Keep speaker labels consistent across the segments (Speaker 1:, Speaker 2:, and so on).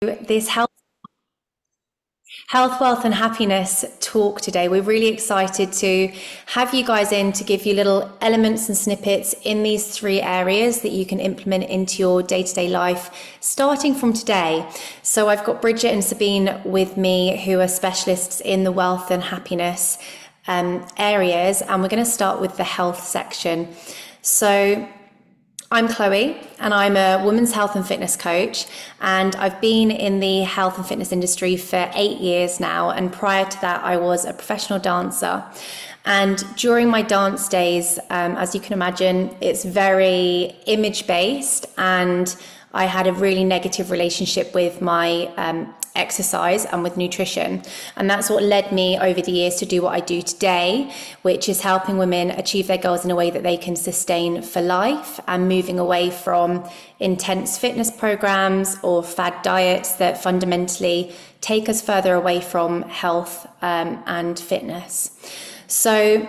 Speaker 1: this health, wealth, and happiness talk today. We're really excited to have you guys in to give you little elements and snippets in these three areas that you can implement into your day-to-day life, starting from today. So I've got Bridget and Sabine with me, who are specialists in the wealth and happiness areas, and we're going to start with the health section. So I'm Chloe, and I'm a women's health and fitness coach, and I've been in the health and fitness industry for 8 years now, and prior to that I was a professional dancer. And during my dance days, as you can imagine, it's very image based, and I had a really negative relationship with my exercise and with nutrition. And that's what led me over the years to do what I do today, which is helping women achieve their goals in a way that they can sustain for life, and moving away from intense fitness programs or fad diets that fundamentally take us further away from health and fitness. So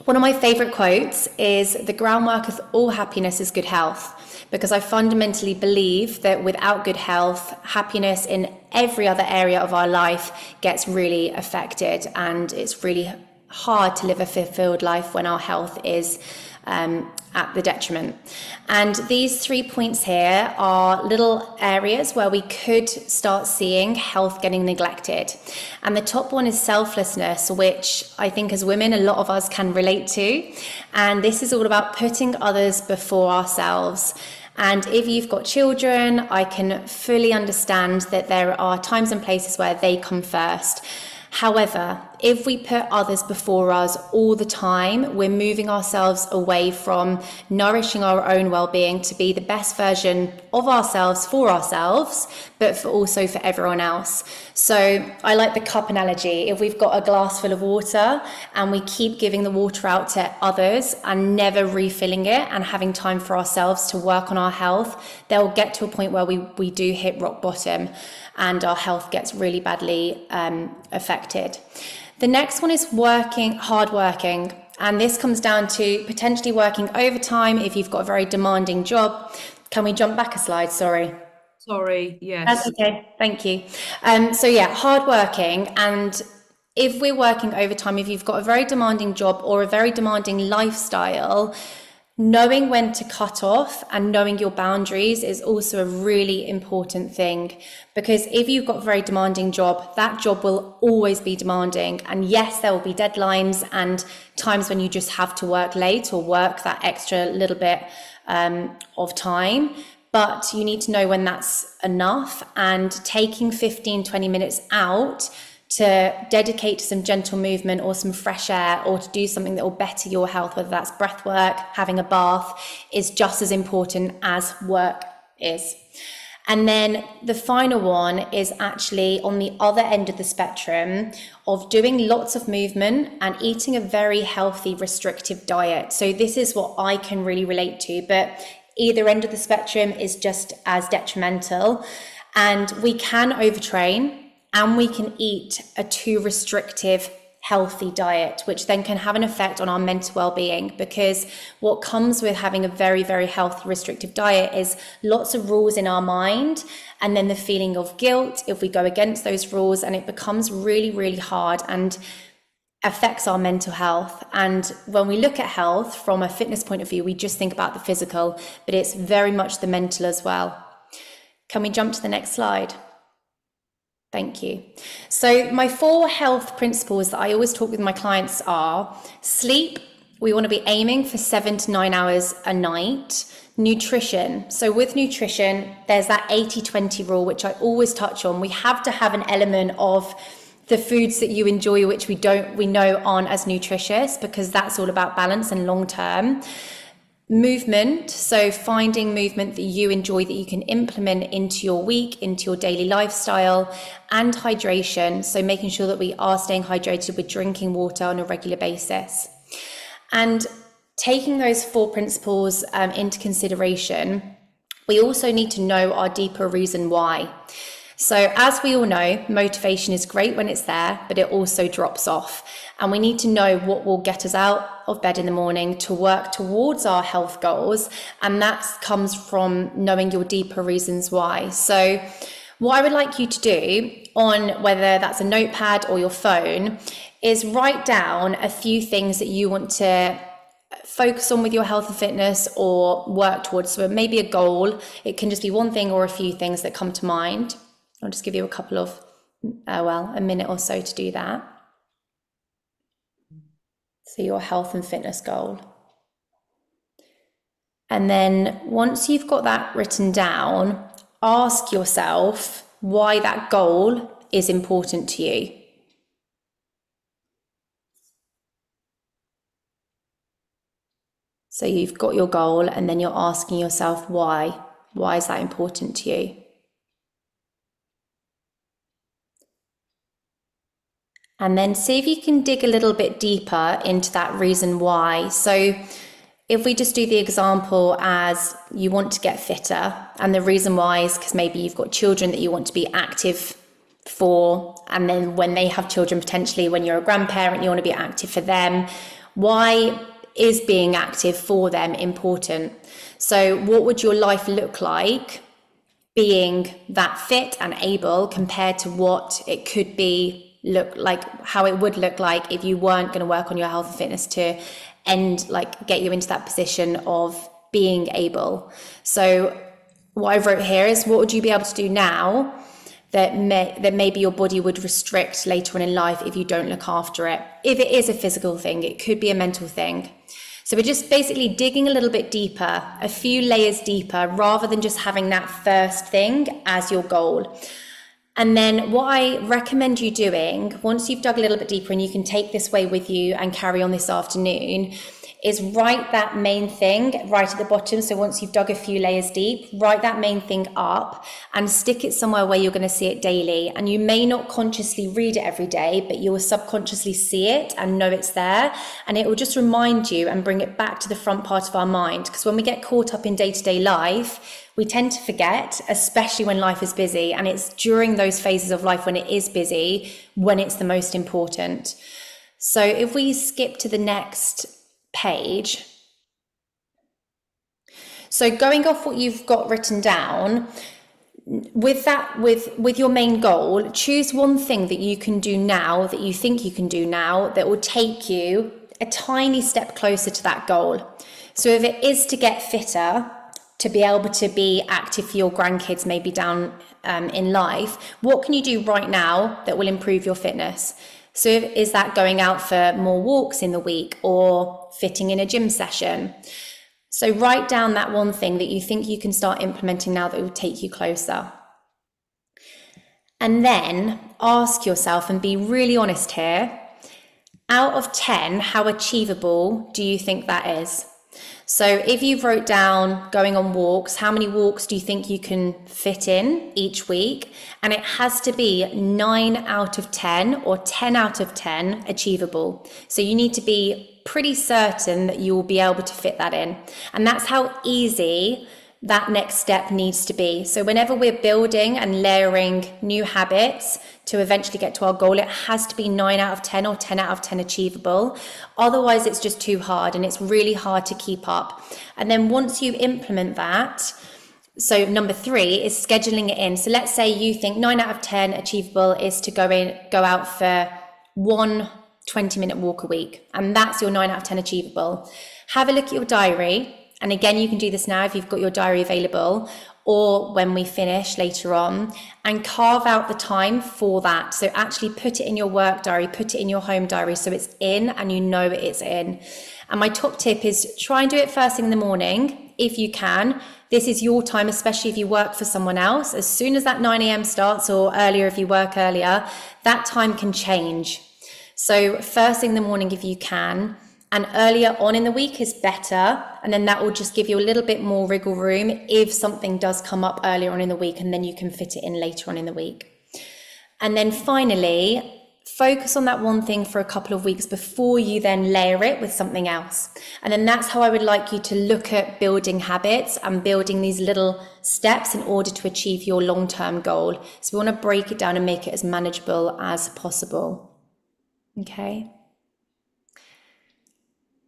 Speaker 1: one of my favorite quotes is, "The groundwork of all happiness is good health," because I fundamentally believe that without good health, happiness in every other area of our life gets really affected, and it's really hard to live a fulfilled life when our health is at the detriment. And these 3 points here are little areas where we could start seeing health getting neglected. And the top one is selflessness, which I think as women, a lot of us can relate to. And this is all about putting others before ourselves. And if you've got children, I can fully understand that there are times and places where they come first. However, if we put others before us all the time, we're moving ourselves away from nourishing our own well-being to be the best version of ourselves for ourselves, but also for everyone else. So I like the cup analogy. If we've got a glass full of water and we keep giving the water out to others and never refilling it and having time for ourselves to work on our health, they'll get to a point where we do hit rock bottom and our health gets really badly affected. The next one is hard working. And this comes down to potentially working overtime if you've got a very demanding job. Can we jump back a slide? Sorry.
Speaker 2: Sorry, yes.
Speaker 1: That's okay. Thank you. Hard working. And if we're working overtime, if you've got a very demanding job or a very demanding lifestyle, knowing when to cut off and knowing your boundaries is also a really important thing, because if you've got a very demanding job, that job will always be demanding. And yes, there will be deadlines and times when you just have to work late or work that extra little bit of time. But you need to know when that's enough, and taking 15, 20 minutes out to dedicate to some gentle movement or some fresh air, or to do something that will better your health, whether that's breath work, having a bath, is just as important as work is. And then the final one is actually on the other end of the spectrum of doing lots of movement and eating a very healthy, restrictive diet. So this is what I can really relate to, but either end of the spectrum is just as detrimental. And we can overtrain, and we can eat a too restrictive, healthy diet, which then can have an effect on our mental well-being, because what comes with having a very, very healthy, restrictive diet is lots of rules in our mind, and then the feeling of guilt if we go against those rules, and it becomes really, really hard and affects our mental health. And when we look at health from a fitness point of view, we just think about the physical, but it's very much the mental as well. Can we jump to the next slide? Thank you. So my 4 health principles that I always talk with my clients are: sleep. We want to be aiming for 7 to 9 hours a night. Nutrition. So with nutrition, there's that 80-20 rule, which I always touch on. We have to have an element of the foods that you enjoy, which we know aren't as nutritious, because that's all about balance and long term. Movement, so finding movement that you enjoy, that you can implement into your week, into your daily lifestyle. And hydration, so making sure that we are staying hydrated with drinking water on a regular basis. And taking those 4 principles into consideration, we also need to know our deeper reason why. So as we all know, motivation is great when it's there, but it also drops off. And we need to know what will get us out of bed in the morning to work towards our health goals. And that comes from knowing your deeper reasons why. So What I would like you to do, on whether that's a notepad or your phone, is write down a few things that you want to focus on with your health and fitness or work towards. So maybe a goal. It can just be one thing or a few things that come to mind. I'll just give you a couple of, a minute or so to do that. So your health and fitness goal. And then once you've got that written down, ask yourself why that goal is important to you. So you've got your goal and then you're asking yourself why. Why is that important to you? And then see if you can dig a little bit deeper into that reason why. So if we just do the example as you want to get fitter, and the reason why is because maybe you've got children that you want to be active for, and then when they have children, potentially when you're a grandparent, you want to be active for them. Why is being active for them important? So what would your life look like being that fit and able compared to what it could be, look like, how it would look like if you weren't going to work on your health and fitness to get you into that position of being able? So what I wrote here is, what would you be able to do now that maybe your body would restrict later on in life if you don't look after it? If it is a physical thing, it could be a mental thing. So we're just basically digging a little bit deeper, a few layers deeper, rather than just having that first thing as your goal. And then what I recommend you doing, once you've dug a little bit deeper, and you can take this way with you and carry on this afternoon, is write that main thing right at the bottom. So once you've dug a few layers deep, write that main thing up and stick it somewhere where you're going to see it daily. And you may not consciously read it every day, but you will subconsciously see it and know it's there. And it will just remind you and bring it back to the front part of our mind. Because when we get caught up in day-to-day life, we tend to forget, especially when life is busy. And it's during those phases of life when it is busy, when it's the most important. So if we skip to the next page. So going off what you've got written down, with that, with your main goal, choose one thing that you can do now, that you think you can do now, that will take you a tiny step closer to that goal. So if it is to get fitter, to be able to be active for your grandkids maybe down in life, what can you do right now that will improve your fitness? So is that going out for more walks in the week or fitting in a gym session? So write down that one thing that you think you can start implementing now that will take you closer. And then ask yourself, and be really honest here, out of 10, how achievable do you think that is? So if you wrote down going on walks, how many walks do you think you can fit in each week? And it has to be 9 out of 10 or 10 out of 10 achievable. So you need to be pretty certain that you will be able to fit that in. And that's how easy that next step needs to be. So whenever we're building and layering new habits to eventually get to our goal, it has to be 9 out of 10 or 10 out of 10 achievable. Otherwise, it's just too hard and it's really hard to keep up. And then once you implement that, so number 3 is scheduling it in. So let's say you think 9 out of 10 achievable is to go out for one 20-minute walk a week. And that's your 9 out of 10 achievable. Have a look at your diary. And again, you can do this now if you've got your diary available, or when we finish later on, and carve out the time for that. So actually put it in your work diary, put it in your home diary, so it's in and you know it's in. And my top tip is try and do it first thing in the morning if you can. This is your time, especially if you work for someone else. As soon as that 9 a.m. starts, or earlier if you work earlier, that time can change. So first thing in the morning if you can. And earlier on in the week is better. And then that will just give you a little bit more wriggle room if something does come up earlier on in the week, and then you can fit it in later on in the week. And then finally, focus on that one thing for a couple of weeks before you then layer it with something else. And then that's how I would like you to look at building habits and building these little steps in order to achieve your long-term goal. So we want to break it down and make it as manageable as possible. Okay.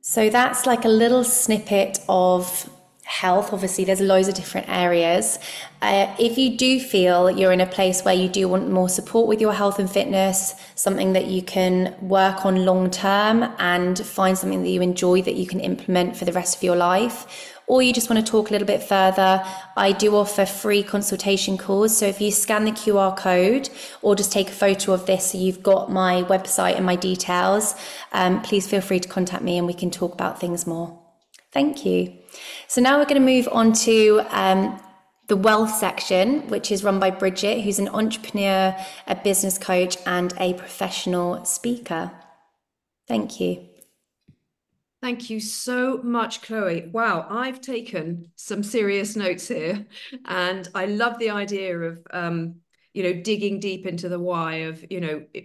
Speaker 1: So that's like a little snippet of health. Obviously, there's loads of different areas. If you do feel you're in a place where you do want more support with your health and fitness, something that you can work on long term and find something that you enjoy that you can implement for the rest of your life, or you just want to talk a little bit further, I do offer free consultation calls. So if you scan the QR code or just take a photo of this so you've got my website and my details, please feel free to contact me and we can talk about things more. Thank you. So now we're going to move on to the wealth section, which is run by Bridget, who's an entrepreneur, a business coach, and a professional speaker. Thank you.
Speaker 2: Thank you so much, Chloe. Wow, I've taken some serious notes here, and I love the idea of, digging deep into the why of,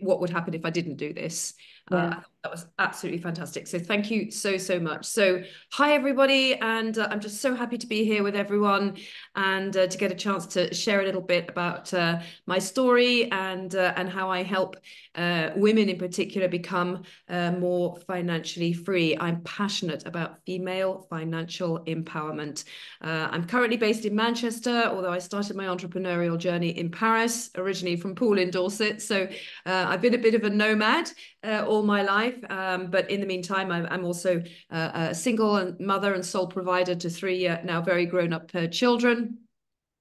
Speaker 2: what would happen if I didn't do this.
Speaker 1: Yeah.
Speaker 2: That was absolutely fantastic. So thank you so, so much. So hi, everybody. And I'm just so happy to be here with everyone and to get a chance to share a little bit about my story and how I help women in particular become more financially free. I'm passionate about female financial empowerment. I'm currently based in Manchester, although I started my entrepreneurial journey in Paris, originally from Poole in Dorset. So I've been a bit of a nomad all my life. But in the meantime, I'm also a single mother and sole provider to three now very grown-up children.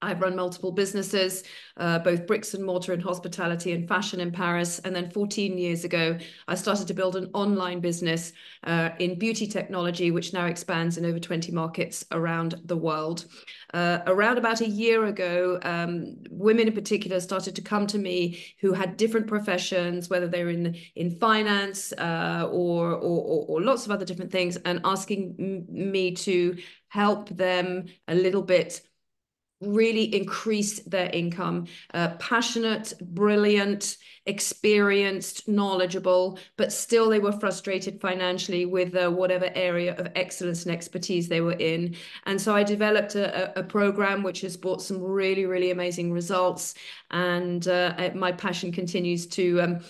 Speaker 2: I've run multiple businesses, both bricks and mortar in hospitality and fashion in Paris. And then 14 years ago, I started to build an online business in beauty technology, which now expands in over 20 markets around the world. Around about a year ago, women in particular started to come to me who had different professions, whether they were in finance or lots of other different things, and asking me to help them a little bit really increase their income. Passionate, brilliant, experienced, knowledgeable, but still they were frustrated financially with whatever area of excellence and expertise they were in. And so I developed a program which has brought some really, really amazing results. And my passion continues to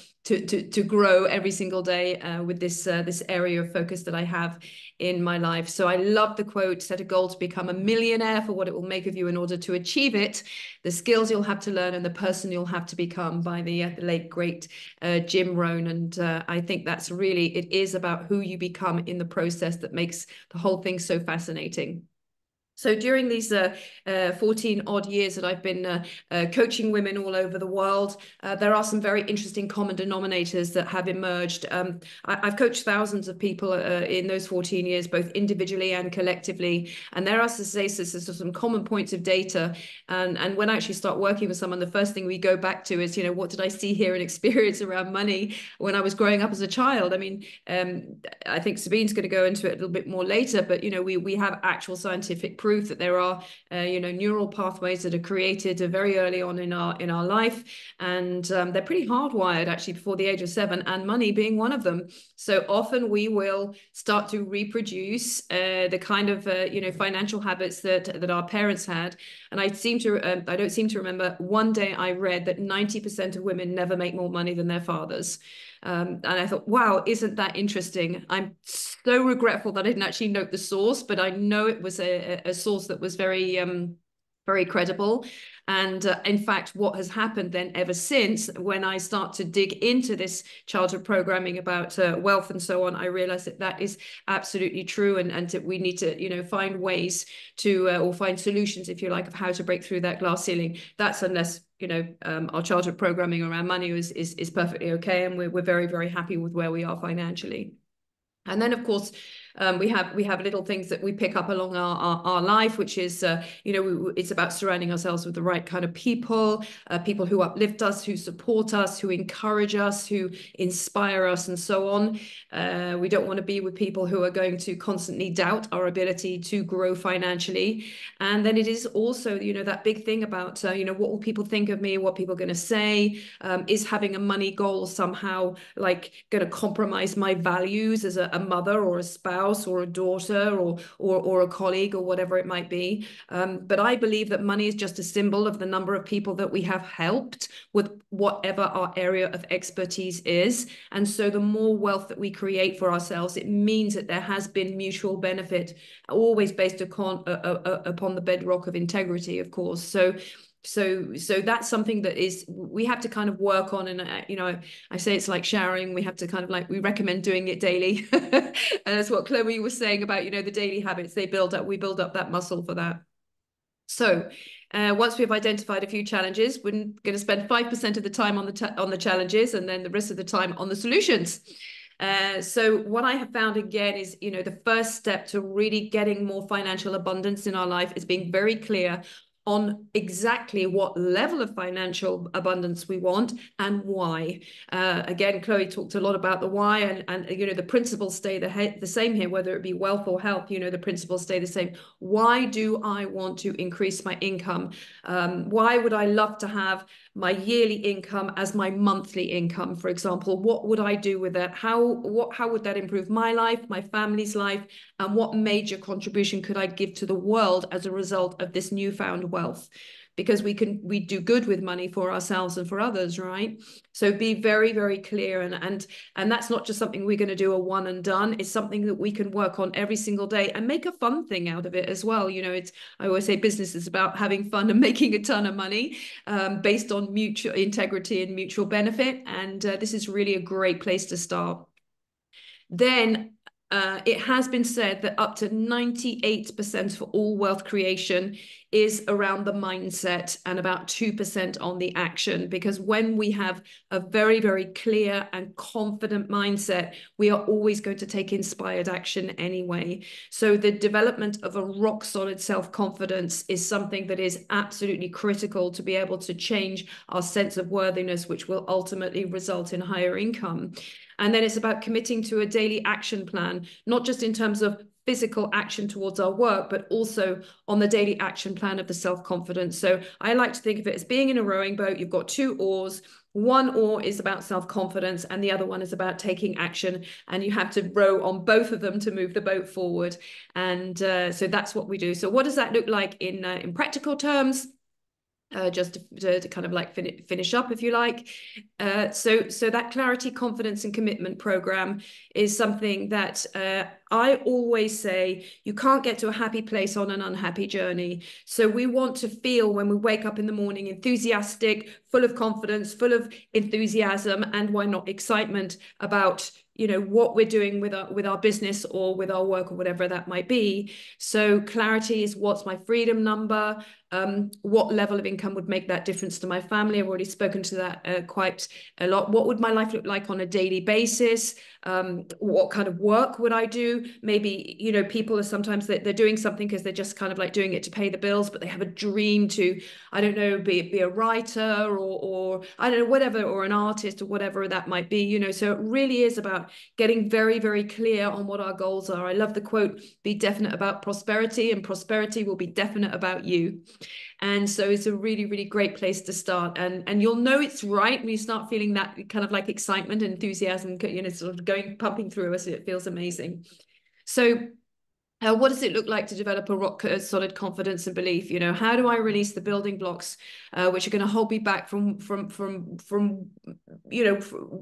Speaker 2: grow every single day with this area of focus that I have in my life. So I love the quote, set a goal to become a millionaire for what it will make of you in order to achieve it, the skills you'll have to learn and the person you'll have to become, by the late, great Jim Rohn. And I think that's really, it is about who you become in the process that makes the whole thing so fascinating. So during these 14 odd years that I've been coaching women all over the world, there are some very interesting common denominators that have emerged. I've coached thousands of people in those 14 years, both individually and collectively. And there are some common points of data. And when I actually start working with someone, the first thing we go back to is, what did I see, hear, and experience around money when I was growing up as a child? I mean, I think Sabine's going to go into it a little bit more later, but, we have actual scientific proof that there are neural pathways that are created very early on in our life, and they're pretty hardwired actually before the age of 7, and money being one of them. So often we will start to reproduce the kind of financial habits that our parents had. And I don't seem to remember one day I read that 90% of women never make more money than their fathers. And I thought, wow, isn't that interesting? I'm so regretful that I didn't actually note the source, but I know it was a source that was very, very credible. And in fact, what has happened then ever since, when I start to dig into this childhood programming about wealth and so on, I realized that is absolutely true. And we need to, find ways to, or find solutions, if you like, of how to break through that glass ceiling. That's unless our childhood programming around money is perfectly okay, and we're very, very happy with where we are financially. And then, of course, we have little things that we pick up along our life, which is, it's about surrounding ourselves with the right kind of people, people who uplift us, who support us, who encourage us, who inspire us, and so on. We don't want to be with people who are going to constantly doubt our ability to grow financially. And then it is also, that big thing about, what will people think of me, what people are going to say, is having a money goal somehow like going to compromise my values as a mother or a spouse spouse or a daughter or a colleague or whatever it might be. But I believe that money is just a symbol of the number of people that we have helped with whatever our area of expertise is. And so the more wealth that we create for ourselves, it means that there has been mutual benefit, always based upon the bedrock of integrity, of course. So that's something that is we have to kind of work on. And I say it's like showering. We have to kind of like, we recommend doing it daily. And that's what Chloe was saying about, the daily habits we build up that muscle for that. So once we've identified a few challenges, we're going to spend 5% of the time on the challenges, and then the rest of the time on the solutions. So what I have found again is, the first step to really getting more financial abundance in our life is being very clear on exactly what level of financial abundance we want and why. Again, Chloe talked a lot about the why, and the principles stay the same here, whether it be wealth or health. The principles stay the same. Why do I want to increase my income? Why would I love to have my yearly income as my monthly income, for example? What would I do with that? How would that improve my life, my family's life, and what major contribution could I give to the world as a result of this newfound wealth? Because we do good with money for ourselves and for others, right? So be very, very clear, and that's not just something we're going to do a one and done. It's something that we can work on every single day and make a fun thing out of it as well. I always say business is about having fun and making a ton of money, based on mutual integrity and mutual benefit. And this is really a great place to start. Then it has been said that up to 98% for all wealth creation is around the mindset, and about 2% on the action. Because when we have a very, very clear and confident mindset, we are always going to take inspired action anyway. So the development of a rock solid self-confidence is something that is absolutely critical to be able to change our sense of worthiness, which will ultimately result in higher income. And then it's about committing to a daily action plan, not just in terms of physical action towards our work, but also on the daily action plan of the self-confidence. So I like to think of it as being in a rowing boat. You've got two oars. One oar is about self-confidence and the other one is about taking action. And you have to row on both of them to move the boat forward. And so that's what we do. So what does that look like in practical terms? Just to kind of like finish up, if you like. So that clarity, confidence, and commitment program is something that I always say you can't get to a happy place on an unhappy journey. So we want to feel when we wake up in the morning enthusiastic, full of confidence, full of enthusiasm, and why not excitement about what we're doing with our business or with our work or whatever that might be. So clarity is, what's my freedom number? What level of income would make that difference to my family? I've already spoken to that quite a lot. What would my life look like on a daily basis? What kind of work would I do? Maybe, people are sometimes they're doing something because they're just kind of like doing it to pay the bills, but they have a dream to, I don't know, be a writer or I don't know, whatever, or an artist or whatever that might be, so it really is about getting very, very clear on what our goals are. I love the quote, be definite about prosperity and prosperity will be definite about you. And so it's a really, really great place to start. And you'll know it's right when you start feeling that kind of like excitement and enthusiasm, sort of pumping through us. It feels amazing. So what does it look like to develop a solid confidence and belief? How do I release the building blocks which are going to hold me back from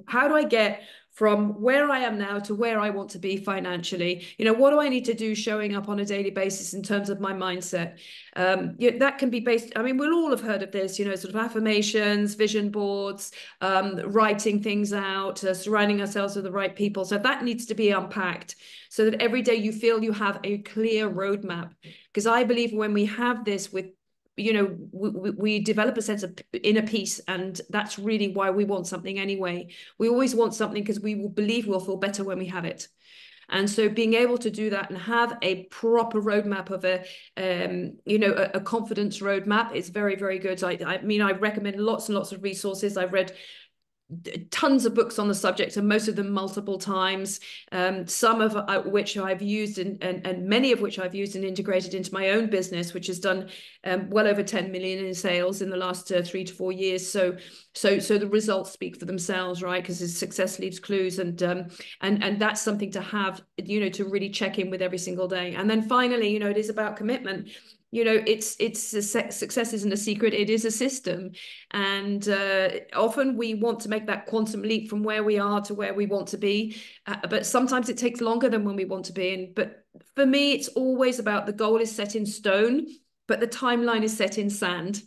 Speaker 2: how do I get from where I am now to where I want to be financially? What do I need to do showing up on a daily basis in terms of my mindset? That can be based, we'll all have heard of this, sort of affirmations, vision boards, writing things out, surrounding ourselves with the right people. So that needs to be unpacked so that every day you feel you have a clear roadmap. Because I believe when we have this we develop a sense of inner peace, and that's really why we want something anyway. We always want something because we will believe we'll feel better when we have it. And so being able to do that and have a proper roadmap of a confidence roadmap is very, very good. I recommend lots and lots of resources. I've read tons of books on the subject, and most of them multiple times, some of which I've used and many of which I've used and integrated into my own business, which has done well over 10 million in sales in the last 3 to 4 years. So the results speak for themselves, right? Because success leaves clues, and that's something to have, to really check in with every single day. And then finally, it is about commitment. Success isn't a secret, it is a system. And often we want to make that quantum leap from where we are to where we want to be. But sometimes it takes longer than when we want to be. But for me, it's always about the goal is set in stone, but the timeline is set in sand.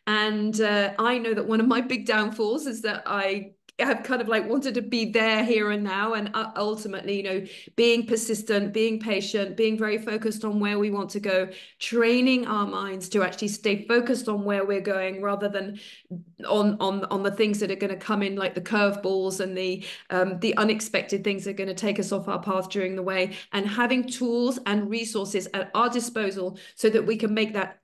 Speaker 2: And I know that one of my big downfalls is that I have kind of like wanted to be there, here and now, and ultimately, being persistent, being patient, being very focused on where we want to go, training our minds to actually stay focused on where we're going rather than on the things that are going to come in, like the curveballs and the unexpected things that are going to take us off our path during the way, and having tools and resources at our disposal so that we can make that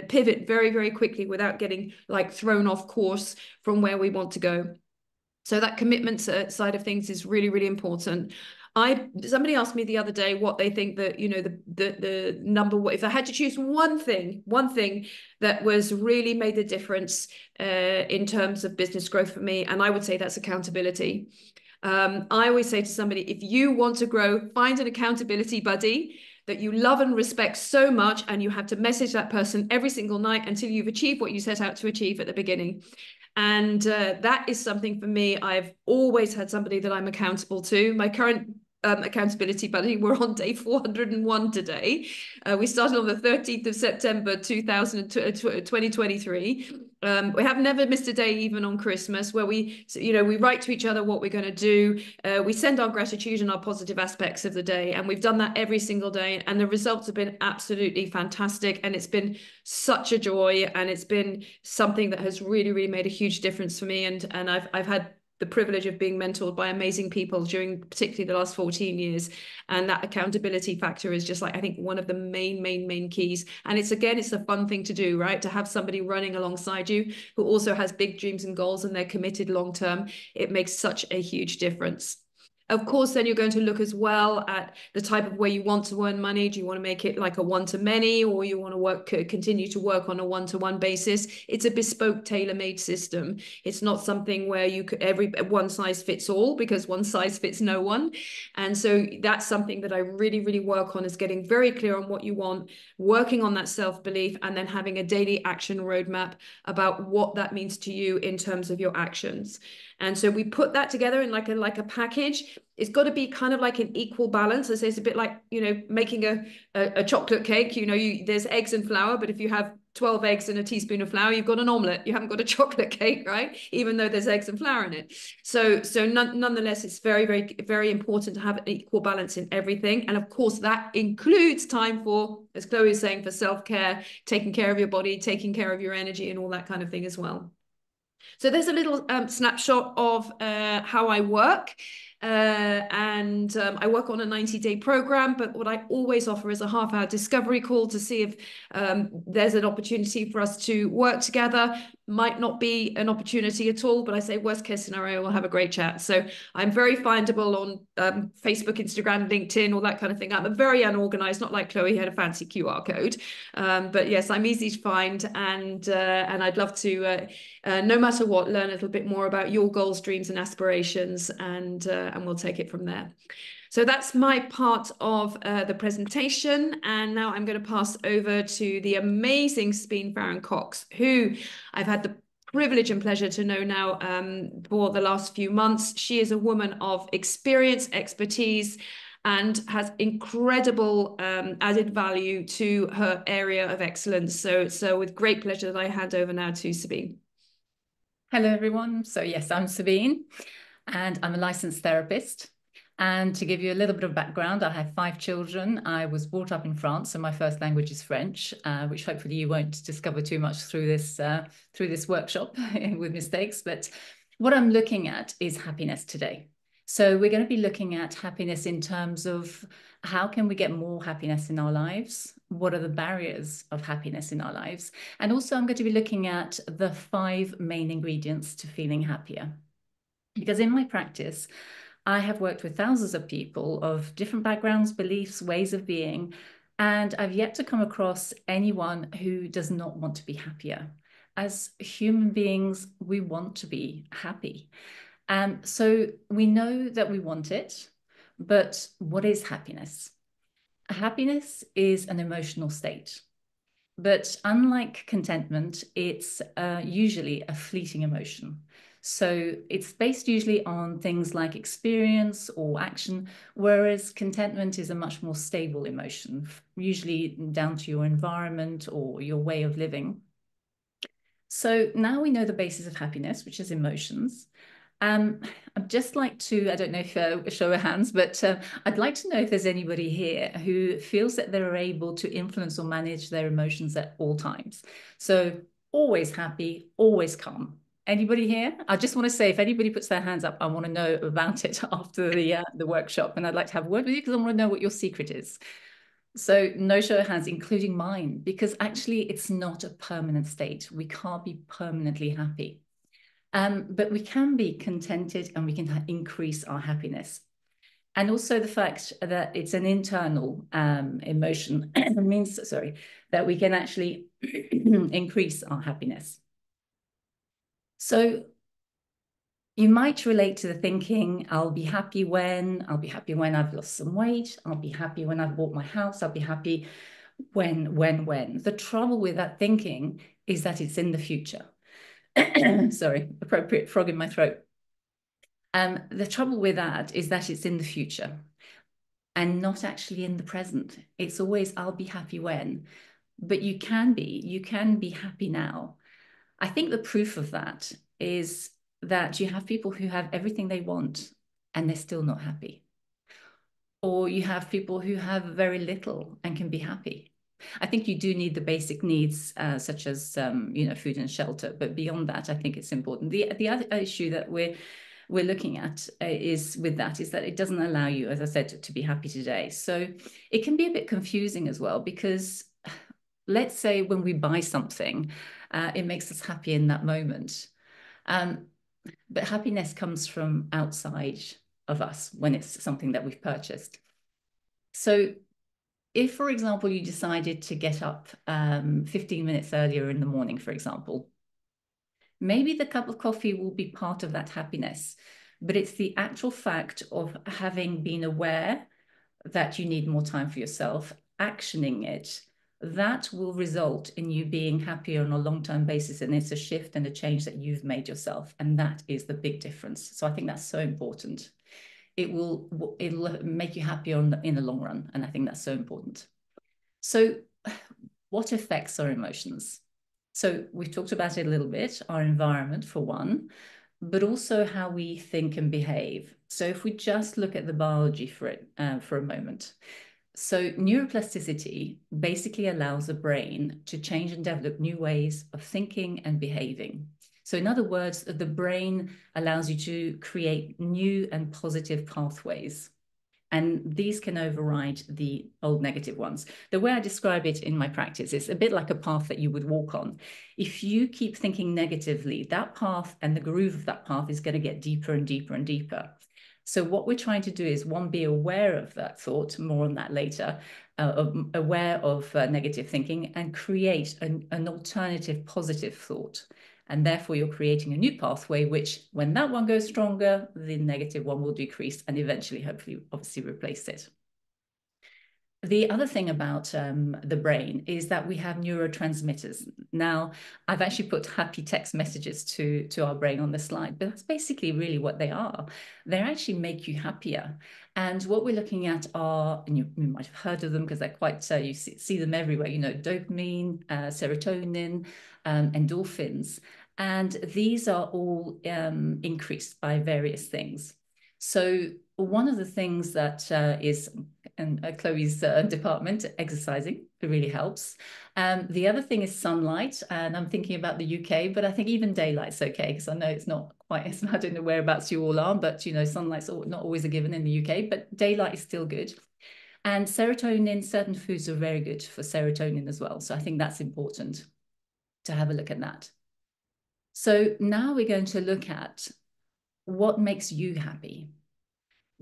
Speaker 2: pivot very, very quickly without getting like thrown off course from where we want to go. So that commitment side of things is really, really important. Somebody asked me the other day what they think that, the number, if I had to choose one thing that was really made the difference in terms of business growth for me, and I would say that's accountability. I always say to somebody, if you want to grow, find an accountability buddy that you love and respect so much, and you have to message that person every single night until you've achieved what you set out to achieve at the beginning. And that is something for me. I've always had somebody that I'm accountable to. My current accountability buddy, we're on day 401 today. We started on the 13th of September 2023. We have never missed a day, even on Christmas, where we write to each other what we're going to do. We send our gratitude and our positive aspects of the day, and we've done that every single day, and the results have been absolutely fantastic, and it's been such a joy, and it's been something that has really, really made a huge difference for me, and I've had the privilege of being mentored by amazing people during particularly the last 14 years. And that accountability factor is just like, I think, one of the main keys. And it's a fun thing to do, right? To have somebody running alongside you who also has big dreams and goals, and they're committed long term. It makes such a huge difference. Of course, then you're going to look as well at the type of way you want to earn money. Do you want to make it like a one-to-many, or you want to continue to work on a one-to-one basis? It's a bespoke, tailor-made system. It's not something where one size fits all, because one size fits no one. And so that's something that I really, really work on, is getting very clear on what you want, working on that self-belief, and then having a daily action roadmap about what that means to you in terms of your actions. And so we put that together in like a package. It's got to be kind of like an equal balance. I say it's a bit like, making a chocolate cake. There's eggs and flour, but if you have 12 eggs and a teaspoon of flour, you've got an omelette. You haven't got a chocolate cake, right? Even though there's eggs and flour in it. So nonetheless, it's very, very, very important to have an equal balance in everything. And of course, that includes time for, as Chloe is saying, for self-care, taking care of your body, taking care of your energy, and all that kind of thing as well. So there's a little snapshot of how I work. And I work on a 90-day program, but what I always offer is a half-hour discovery call to see if there's an opportunity for us to work together. Might not be an opportunity at all, but I say worst case scenario, we'll have a great chat. So I'm very findable on Facebook, Instagram, LinkedIn, all that kind of thing. I'm very unorganized, not like Chloe, who had a fancy QR code. But yes, I'm easy to find, and I'd love to, no matter what, learn a little bit more about your goals, dreams, and aspirations, and we'll take it from there. So that's my part of the presentation. And now I'm going to pass over to the amazing Sabine Farron-Cox, who I've had the privilege and pleasure to know now for the last few months. She is a woman of experience, expertise, and has incredible added value to her area of excellence. So with great pleasure that I hand over now to Sabine.
Speaker 3: Hello, everyone. So yes, I'm Sabine, and I'm a licensed therapist. And to give you a little bit of background, I have 5 children. I was brought up in France, so my first language is French, which hopefully you won't discover too much through this workshop with mistakes. But what I'm looking at is happiness today. So we're going to be looking at happiness in terms of how can we get more happiness in our lives? What are the barriers of happiness in our lives? And also I'm going to be looking at the 5 main ingredients to feeling happier. Because in my practice, I have worked with thousands of people of different backgrounds, beliefs, ways of being, and I've yet to come across anyone who does not want to be happier. As human beings, we want to be happy. So we know that we want it, but what is happiness? Happiness is an emotional state. But unlike contentment, it's usually a fleeting emotion. So it's based usually on things like experience or action, whereas contentment is a much more stable emotion, usually down to your environment or your way of living. So now we know the basis of happiness, which is emotions. I'd just like to, I don't know if show of hands, but I'd like to know if there's anybody here who feels that they're able to influence or manage their emotions at all times. So always happy, always calm. Anybody here? I just want to say, if anybody puts their hands up, I want to know about it after the workshop, and I'd like to have a word with you because I want to know what your secret is. So no show of hands, including mine, because actually it's not a permanent state. We can't be permanently happy. But we can be contented and we can increase our happiness. And also the fact that it's an internal emotion means, sorry, that we can actually increase our happiness. So you might relate to the thinking, I'll be happy when I've lost some weight, I'll be happy when I've bought my house, I'll be happy when. The trouble with that thinking is that it's in the future. Sorry, appropriate frog in my throat. The trouble with that is that it's in the future and not actually in the present. It's always, I'll be happy when, but you can be happy now. I think the proof of that is that you have people who have everything they want and they're still not happy. Or you have people who have very little and can be happy. I think you do need the basic needs, such as food and shelter. But beyond that, I think it's important. The other issue that we're looking at is that it doesn't allow you, as I said, to be happy today. So it can be a bit confusing as well, because let's say when we buy something, it makes us happy in that moment. But happiness comes from outside of us when it's something that we've purchased. So if, for example, you decided to get up 15 minutes earlier in the morning, for example, maybe the cup of coffee will be part of that happiness, but it's the actual fact of having been aware that you need more time for yourself, actioning it, that will result in you being happier on a long-term basis. And it's a shift and a change that you've made yourself. And that is the big difference. So I think that's so important. It'll make you happier in the long run. And I think that's so important. So what affects our emotions? So we've talked about it a little bit, our environment for one, but also how we think and behave. So if we just look at the biology for it for a moment. So neuroplasticity basically allows the brain to change and develop new ways of thinking and behaving. So in other words, the brain allows you to create new and positive pathways. And these can override the old negative ones. The way I describe it in my practice is a bit like a path that you would walk on. If you keep thinking negatively, that path and the groove of that path is going to get deeper and deeper and deeper. So what we're trying to do is, one, be aware of that thought, more on that later, aware of negative thinking, and create an alternative positive thought. And therefore, you're creating a new pathway, which when that one goes stronger, the negative one will decrease and eventually, hopefully, obviously replace it. The other thing about the brain is that we have neurotransmitters. Now, I've actually put happy text messages to our brain on the slide, but that's basically really what they are. They actually make you happier. And what we're looking at are, and you might have heard of them because they're quite, you see them everywhere, dopamine, serotonin, endorphins. And these are all increased by various things. So one of the things that is in Chloe's department, exercising, it really helps. The other thing is sunlight, and I'm thinking about the UK, but I think even daylight's okay, because I know it's not quite, I don't know whereabouts you all are, but sunlight's not always a given in the UK, but daylight is still good. And serotonin, certain foods are very good for serotonin as well. So I think that's important to have a look at that. So now we're going to look at what makes you happy?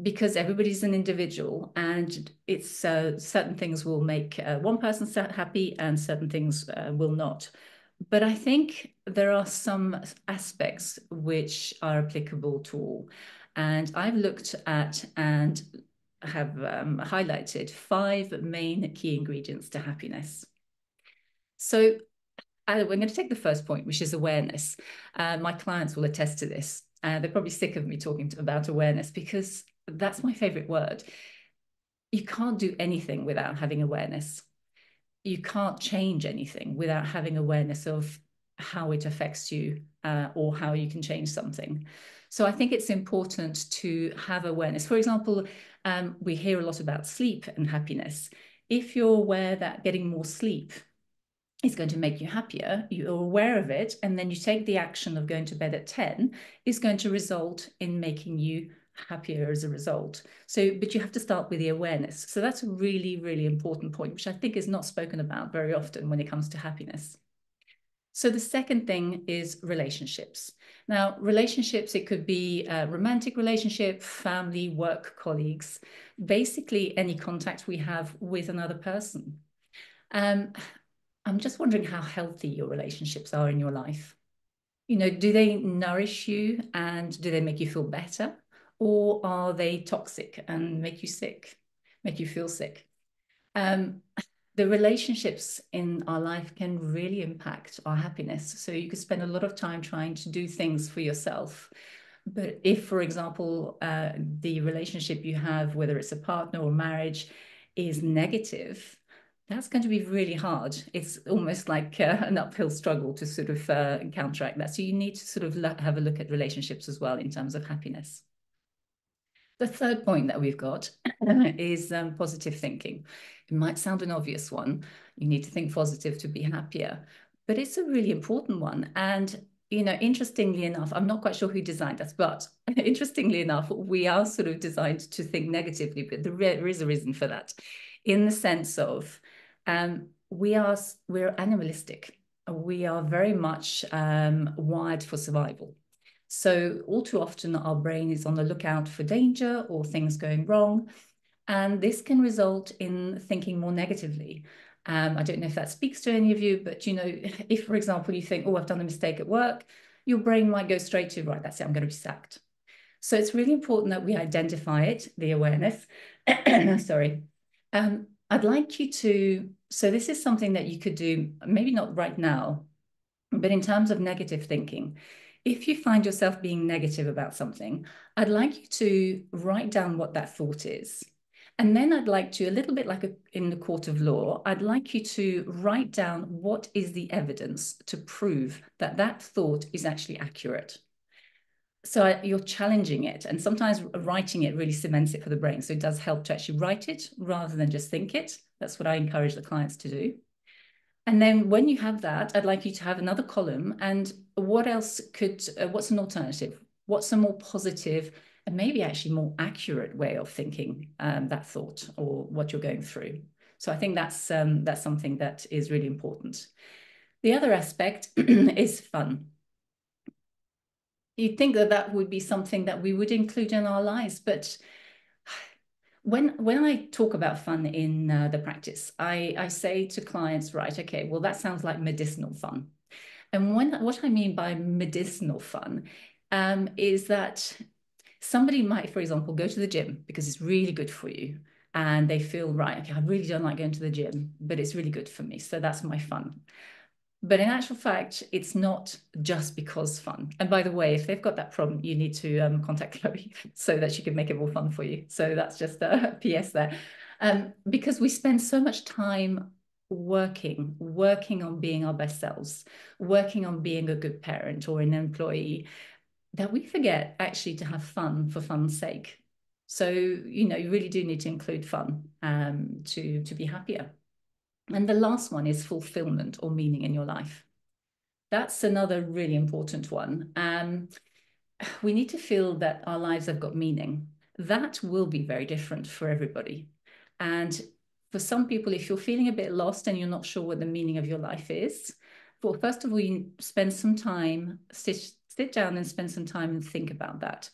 Speaker 3: Because everybody's an individual, and it's certain things will make one person happy and certain things will not. But I think there are some aspects which are applicable to all. And I've looked at and have highlighted 5 main key ingredients to happiness. So we're going to take the first point, which is awareness. My clients will attest to this. They're probably sick of me talking about awareness because that's my favorite word. You can't do anything without having awareness. You can't change anything without having awareness of how it affects you or how you can change something. So I think it's important to have awareness. For example, we hear a lot about sleep and happiness. If you're aware that getting more sleep is going to make you happier, you're aware of it, and then you take the action of going to bed at 10, is going to result in making you happier as a result. So, but you have to start with the awareness. So that's a really, really important point, which I think is not spoken about very often when it comes to happiness. So the second thing is relationships. Now, relationships, it could be a romantic relationship, family, work, colleagues, basically any contact we have with another person. I'm just wondering how healthy your relationships are in your life. You know, do they nourish you and do they make you feel better? Or are they toxic and make you sick, make you feel sick? The relationships in our life can really impact our happiness. So you could spend a lot of time trying to do things for yourself. But if, for example, the relationship you have, whether it's a partner or marriage, is negative, that's going to be really hard. It's almost like an uphill struggle to sort of counteract that. So you need to sort of have a look at relationships as well in terms of happiness. The third point that we've got is positive thinking. It might sound an obvious one. You need to think positive to be happier, but it's a really important one. And, you know, interestingly enough, I'm not quite sure who designed us, but interestingly enough, we are sort of designed to think negatively, but there is a reason for that, in the sense of we're animalistic. We are very much wired for survival. So all too often our brain is on the lookout for danger or things going wrong. And this can result in thinking more negatively. I don't know if that speaks to any of you, but you know, if, for example, you think, oh, I've done a mistake at work, your brain might go straight to, right, that's it, I'm going to be sacked. So it's really important that we identify it, the awareness. Sorry. I'd like you to, so this is something that you could do, maybe not right now, but in terms of negative thinking. If you find yourself being negative about something, I'd like you to write down what that thought is. And then I'd like to, a little bit like in the court of law, I'd like you to write down what is the evidence to prove that that thought is actually accurate. So you're challenging it, and sometimes writing it really cements it for the brain. So it does help to actually write it rather than just think it. That's what I encourage the clients to do. And then when you have that, I'd like you to have another column. And what else could, what's an alternative? What's a more positive and maybe actually more accurate way of thinking that thought or what you're going through? So I think that's something that is really important. The other aspect is fun. You'd think that that would be something that we would include in our lives, but when I talk about fun in the practice, I say to clients, right, okay, well, that sounds like medicinal fun. And what I mean by medicinal fun is that somebody might, for example, go to the gym because it's really good for you. And they feel, right, okay, I really don't like going to the gym, but it's really good for me. So that's my fun. But in actual fact, it's not just because fun. And by the way, if they've got that problem, you need to contact Chloe so that she can make it more fun for you. So that's just a PS there. Because we spend so much time working on being our best selves, working on being a good parent or an employee, that we forget actually to have fun for fun's sake. So, you know, you really do need to include fun to be happier. And the last one is fulfillment or meaning in your life. That's another really important one. We need to feel that our lives have got meaning. That will be very different for everybody. And for some people, if you're feeling a bit lost and you're not sure what the meaning of your life is, well, first of all, you spend some time, sit down and spend some time and think about that.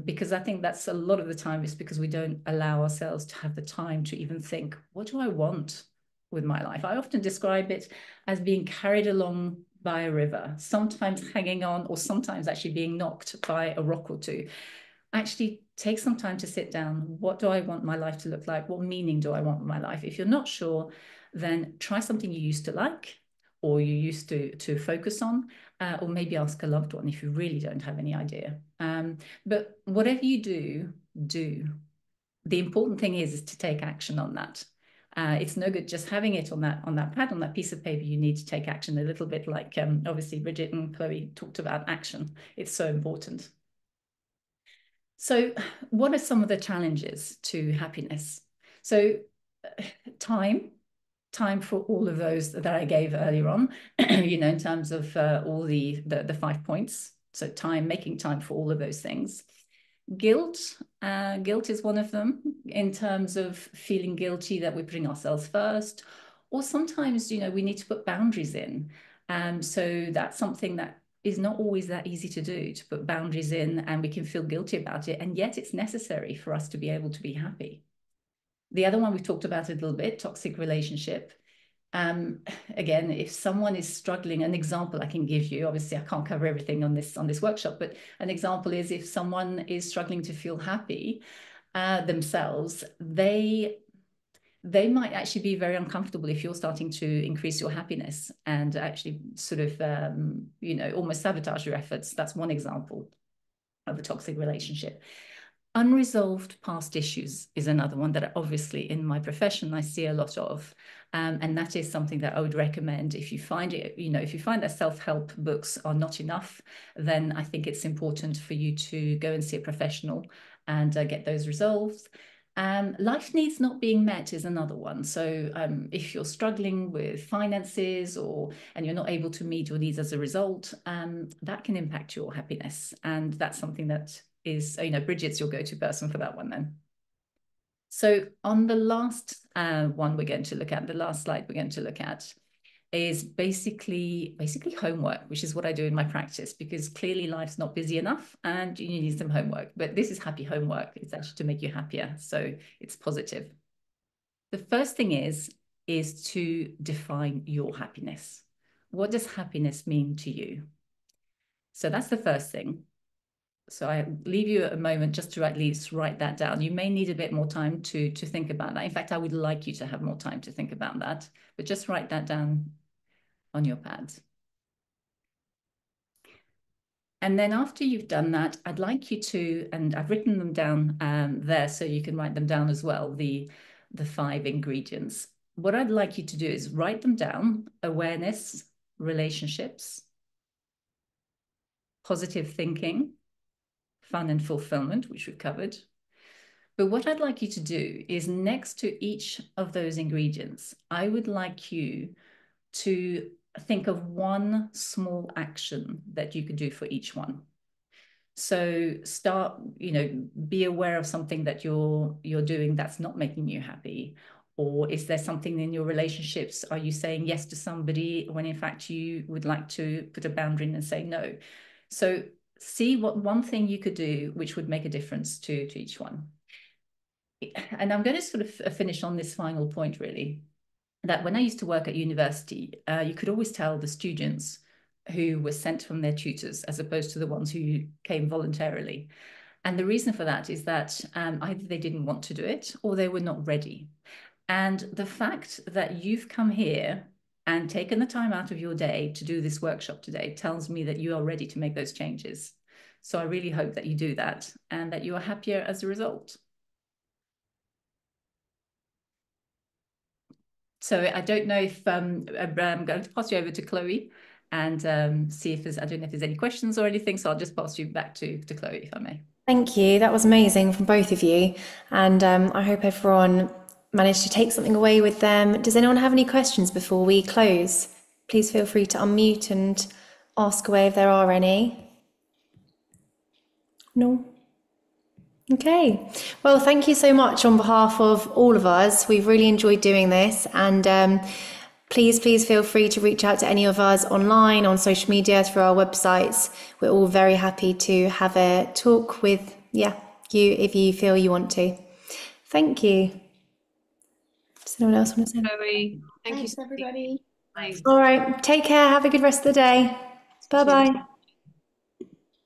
Speaker 3: Because I think that's a lot of the time is because we don't allow ourselves to have the time to even think, what do I want with my life? I often describe it as being carried along by a river, sometimes hanging on, or sometimes actually being knocked by a rock or two. Actually take some time to sit down. What do I want my life to look like? What meaning do I want in my life? If you're not sure, then try something you used to like, or you used to focus on, or maybe ask a loved one if you really don't have any idea. But whatever you do. The important thing is to take action on that. It's no good just having it on that pad, on that piece of paper. You need to take action, a little bit like obviously Bridget and Chloe talked about action. It's so important. So what are some of the challenges to happiness? So time for all of those that I gave earlier on, in terms of all the 5 points. So making time for all of those things. Guilt is one of them, in terms of feeling guilty that we're putting ourselves first, or sometimes, we need to put boundaries in. So that's something that is not always that easy to do, to put boundaries in, and we can feel guilty about it. And yet it's necessary for us to be able to be happy. The other one we've talked about a little bit, toxic relationship. Again, if someone is struggling, an example I can give you, obviously I can't cover everything on this workshop, but an example is if someone is struggling to feel happy themselves, they might actually be very uncomfortable if you're starting to increase your happiness and actually sort of, almost sabotage your efforts. That's one example of a toxic relationship. Unresolved past issues is another one that obviously in my profession I see a lot of. And that is something that I would recommend. If you find it, if you find that self-help books are not enough, then I think it's important for you to go and see a professional and get those resolved. Life needs not being met is another one. So if you're struggling with finances and you're not able to meet your needs as a result, that can impact your happiness. And that's something that is, Bridget's your go-to person for that one then. So on the last one we're going to look at, the last slide we're going to look at is basically homework, which is what I do in my practice, because clearly life's not busy enough and you need some homework. But this is happy homework. It's actually to make you happier. So it's positive. The first thing is to define your happiness. What does happiness mean to you? So that's the first thing. So I leave you a moment just to at least write that down. You may need a bit more time to think about that. In fact, I would like you to have more time to think about that, but just write that down on your pad. And then after you've done that, I'd like you to, and I've written them down there so you can write them down as well, the 5 ingredients. What I'd like you to do is write them down: awareness, relationships, positive thinking, fun and fulfillment, which we've covered. But what I'd like you to do is, next to each of those ingredients, I would like you to think of one small action that you could do for each one. So start, be aware of something that you're doing that's not making you happy. Or is there something in your relationships? Are you saying yes to somebody when in fact you would like to put a boundary in and say no? So see what one thing you could do which would make a difference to each one. And I'm going to sort of finish on this final point, really, that when I used to work at university, you could always tell the students who were sent from their tutors as opposed to the ones who came voluntarily. And the reason for that is that either they didn't want to do it or they were not ready. And the fact that you've come here and taken the time out of your day to do this workshop today tells me that you are ready to make those changes. So I really hope that you do that and that you are happier as a result. So I don't know if I'm going to pass you over to Chloe and see if I don't know if there's any questions or anything. So I'll just pass you back to Chloe, if I may.
Speaker 1: Thank you. That was amazing from both of you. And I hope everyone managed to take something away with them. Does anyone have any questions before we close? Please feel free to unmute and ask away if there are any. No? Okay. Well, thank you so much on behalf of all of us. We've really enjoyed doing this. And please feel free to reach out to any of us online, on social media, through our websites. We're all very happy to have a talk with you if you feel you want to. Thank you. Does anyone else want to say?
Speaker 2: Chloe, thank you,
Speaker 4: Thanks, everybody.
Speaker 2: Bye.
Speaker 1: All right, take care. Have a good rest of the day. Bye bye.